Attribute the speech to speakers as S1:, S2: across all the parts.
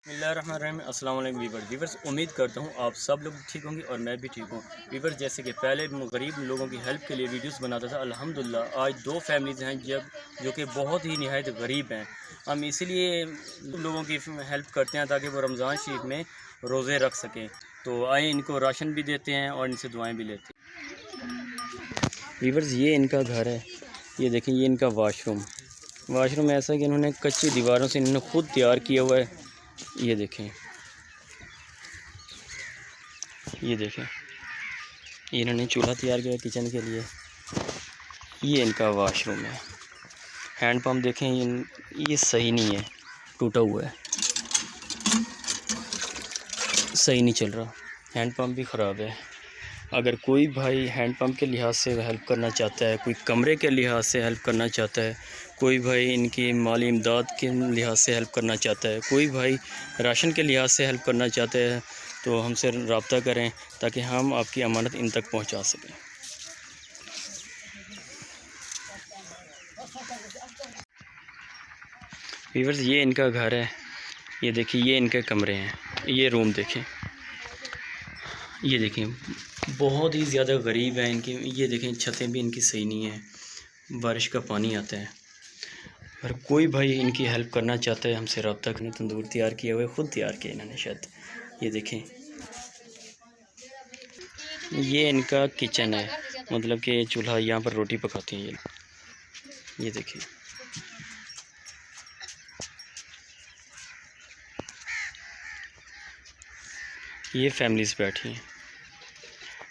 S1: बिस्मिल्लाहिर्रहमानिर्रहीम। अस्सलाम वालेकुम वीवर्स, उम्मीद करता हूँ आप सब लोग ठीक होंगे और मैं भी ठीक हूँ। वीवर्स, जैसे कि पहले गरीब लोगों की हेल्प के लिए वीडियोस बनाता था, अल्हम्दुलिल्लाह आज दो फैमिलीज़ हैं जो कि बहुत ही निहायत गरीब हैं। हम इसीलिए लोगों की हेल्प करते हैं ताकि वो रमज़ान शरीफ में रोज़े रख सकें। तो आए इनको राशन भी देते हैं और इनसे दुआएँ भी लेते हैं। वीवर्स, ये इनका घर है, ये देखें, ये इनका वाशरूम ऐसा है कि इन्होंने कच्ची दीवारों से इन्होंने खुद तैयार किया हुआ है। ये देखें, इन्होंने चूल्हा तैयार किया किचन के लिए। ये इनका वाशरूम है। हैंड पंप देखें, ये सही नहीं है, टूटा हुआ है, सही नहीं चल रहा, हैंड पंप भी ख़राब है। अगर कोई भाई हैंड पंप के लिहाज से हेल्प करना चाहता है, कोई कमरे के लिहाज से हेल्प करना चाहता है, कोई भाई इनकी माली इमदाद के लिहाज से हेल्प करना चाहता है, कोई भाई राशन के लिहाज से हेल्प करना चाहता है, तो हमसे रब्ता करें ताकि हम आपकी अमानत इन तक पहुंचा सकें। व्यूअर्स, ये इनका घर है, ये देखिए, ये इनके कमरे हैं, ये रूम देखें, ये देखें, बहुत ही ज़्यादा गरीब है इनकी। ये देखें, छतें भी इनकी सही नहीं है, बारिश का पानी आता है। अगर कोई भाई इनकी हेल्प करना चाहता है हमसे रब्ता करें। तंदूर तैयार किया हुआ है, ख़ुद तैयार किया इन्होंने शायद। ये देखें, ये इनका किचन है, मतलब कि चूल्हा, यहाँ पर रोटी पकाती हैं ये देखें। ये फैमिलीज़ बैठी हैं।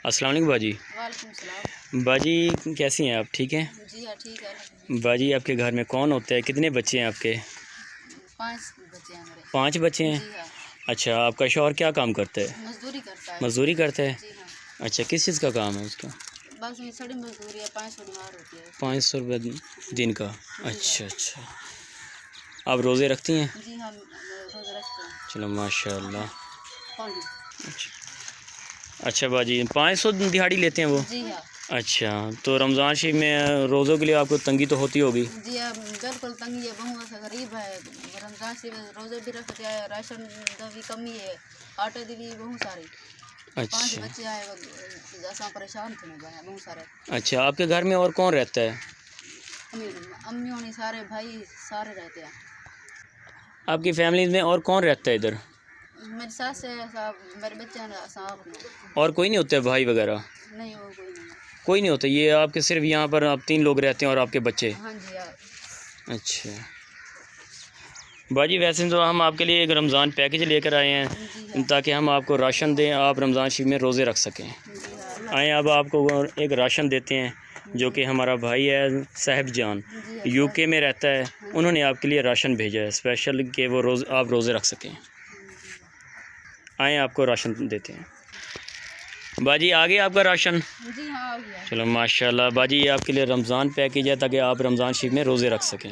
S1: अस्सलाम वालेकुम बाजी।
S2: वालेकुम सलाम।
S1: बाजी कैसी हैं आप? ठीक हैं?
S2: जी हाँ, ठीक है।
S1: बाजी, आपके घर में कौन होता है? कितने बच्चे हैं आपके?
S2: 5 बच्चे हैं मेरे।
S1: 5 बच्चे हैं?
S2: जी हाँ।
S1: अच्छा, आपका शौहर क्या काम करता है?
S2: मजदूरी करता है।
S1: मजदूरी करता है?
S2: जी हाँ।
S1: अच्छा, किस चीज़ का काम है उसका?
S2: बस ये सड़ी मजदूरी है, 500 दिनार होती है।
S1: 500 रुपये दिन का? अच्छा अच्छा। आप रोज़े रखती हैं?
S2: जी हाँ, रोज़े रखते हैं।
S1: चलो माशाल्लाह।
S2: अच्छा।
S1: अच्छा बाजी, 500 दिहाड़ी लेते हैं वो?
S2: जी हाँ।
S1: अच्छा, तो रमज़ान शरीफ में रोज़ों के लिए आपको तंगी तो होती होगी?
S2: जी हाँ, बिल्कुल तंगी है, बहुत सा गरीब है। रमज़ान शरीफ में रोज़े भी रखते हैं, राशन का भी कमी है, आटे की भी बहुत सारी।
S1: अच्छा।
S2: 5 बच्चे आए, जैसा परेशान थे बहुत सारे।
S1: अच्छा, आपके घर में और कौन रहता है?
S2: अम्मी होनी, सारे भाई सारे रहते हैं।
S1: आपकी फैमिली में और कौन रहता है इधर?
S2: मेरी सास है साहब, मेरे बच्चे हैं साहब।
S1: और कोई नहीं होता है भाई वगैरह?
S2: नहीं, वो कोई नहीं है।
S1: कोई नहीं होता, ये आपके सिर्फ यहाँ पर आप 3 लोग रहते हैं और आपके बच्चे?
S2: हाँ जी यार।
S1: अच्छा बाजी, वैसे तो हम आपके लिए एक रमज़ान पैकेज लेकर आए हैं ताकि हम आपको राशन दें, आप रमज़ान शरीफ में रोज़े रख सकें। आए, अब आपको एक राशन देते हैं, जो कि हमारा भाई है साहिब जान, यूके में रहता है, उन्होंने आपके लिए राशन भेजा है स्पेशल कि वो आप रोज़े रख सकें। आए, आपको राशन देते हैं। बाजी, आ गया आपका राशन?
S2: जी हाँ, आ गया।
S1: चलो माशाल्लाह। बाजी, ये आपके लिए रमज़ान पैकेज है ताकि आप रमज़ान शरीफ में रोज़े रख सकें।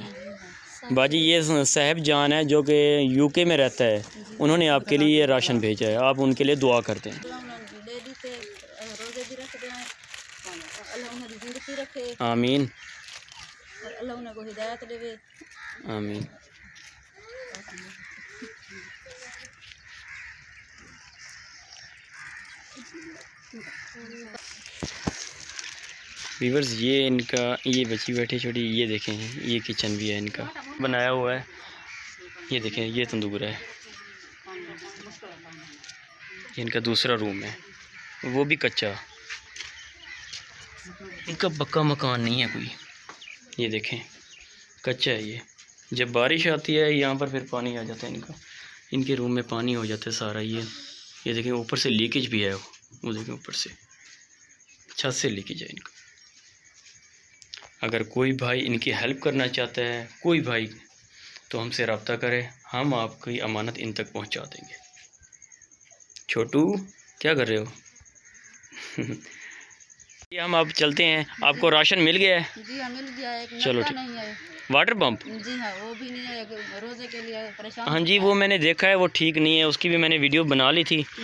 S1: बाजी, ये साहिब जान है जो कि यूके में रहता है, उन्होंने आपके लिए ये राशन भेजा है, आप उनके लिए दुआ करते हैं। आमीन आमीन। व्यूअर्स, ये इनका, ये बच्ची बैठी छोटी, ये देखें, ये किचन भी है इनका बनाया हुआ है। ये देखें, ये तंदूर है, ये इनका दूसरा रूम है, वो भी कच्चा, इनका पक्का मकान नहीं है कोई। ये देखें, कच्चा है ये। जब बारिश आती है यहाँ पर फिर पानी आ जाता है इनका, इनके रूम में पानी हो जाता है सारा। ये देखें, ऊपर से लीकेज भी है, वो देखें, ऊपर से छत से लीकेज है इनका। अगर कोई भाई इनकी हेल्प करना चाहता है, कोई भाई, तो हमसे रब्ता करें, हम आपकी अमानत इन तक पहुंचा देंगे। छोटू, क्या कर रहे हो? ये हम अब चलते हैं। आपको राशन मिल गया है?
S2: जी हाँ, मिल गया है।
S1: चलो ठीक।
S2: नहीं है
S1: वाटर पंप?
S2: जी हाँ, वो भी नहीं है, रोज़े के लिए परेशान।
S1: हाँ जी, वो मैंने देखा है, वो ठीक नहीं है, उसकी भी मैंने वीडियो बना ली थी।
S2: जी